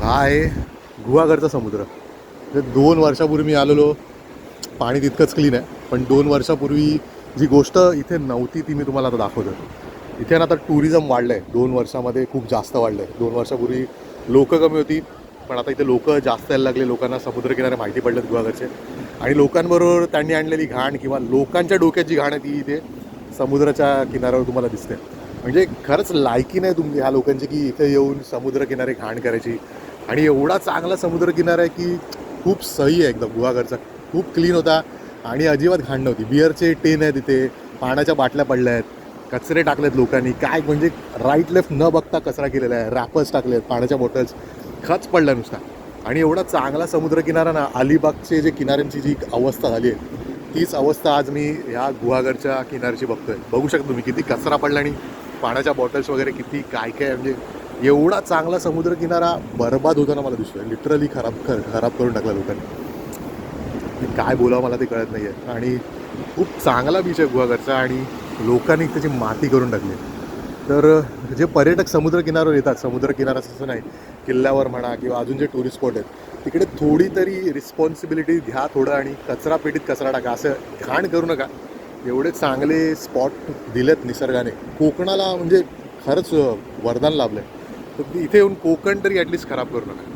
हा आहे गुहागरचा समुद्र. म्हणजे 2 वर्षापूर्वी मी आलेलो. पाणी तितकंच क्लीन आहे, पण 2 वर्षापूर्वी जी गोष्ट इथे नव्हती ती मी तुम्हाला आता दाखवतो. इथे ना आता टुरिझम वाढलं आहे, 2 वर्षामध्ये खूप जास्त वाढलं आहे. 2 वर्षापूर्वी लोकं कमी होती, पण आता इथे लोकं जास्त यायला लागले. लोकांना समुद्रकिनारे माहिती पडलेत गुहागरचे, आणि लोकांबरोबर त्यांनी आणलेली घाण किंवा लोकांच्या डोक्यात जी घाण आहे ती इथे समुद्राच्या किनाऱ्यावर तुम्हाला दिसते. म्हणजे खरंच लायकी नाही तुमची ह्या लोकांची की इथे येऊन समुद्रकिनारे घाण करायची. आणि एवढा चांगला समुद्रकिनारा आहे की खूप सही आहे एकदम गुहागरचा. खूप क्लीन होता आणि अजिबात घाण नव्हती. बिअरचे टेन आहेत तिथे, पाण्याच्या बाटल्या पडल्या आहेत, कचरे टाकलेत लोकांनी, काय म्हणजे राईट लेफ्ट न बघता कचरा केलेला आहे, रॅपर्स टाकलेत, पाण्याच्या बॉटल्स, खच पडला नुसता. आणि एवढा चांगला समुद्रकिनारा ना, अलिबागचे जे किनाऱ्यांची जी अवस्था झाली आहे तीच अवस्था आज मी ह्या गुहागरच्या किनाऱ्याची बघतोय. बघू शकतो तुम्ही किती कचरा पडला आणि पाण्याच्या बॉटल्स वगैरे किती काय काय. म्हणजे एवढा चांगला समुद्रकिनारा बरबाद होताना मला दिसतोय. लिटरली खराब करून टाकला लोकांनी. की काय बोलावं मला ते कळत नाही आहे. आणि खूप चांगला बीच आहे गुहागरचा आणि लोकांनी त्याची माती करून टाकली आहे. तर जे पर्यटक समुद्रकिनाऱ्यावर येतात, समुद्रकिनाऱ्याचं असं नाही, किल्ल्यावर म्हणा किंवा अजून जे टुरिस्ट स्पॉट आहेत तिकडे थोडी तरी रिस्पॉन्सिबिलिटी घ्या थोडं, आणि कचरा पेटीत कचरा टाका, असं घाण करू नका. एवढे चांगले स्पॉट दिलेत निसर्गाने कोकणाला, म्हणजे खरंच वरदान लाभलं आहे. तर इथे येऊन कोकण तरी ॲटलिस्ट खराब करू नका.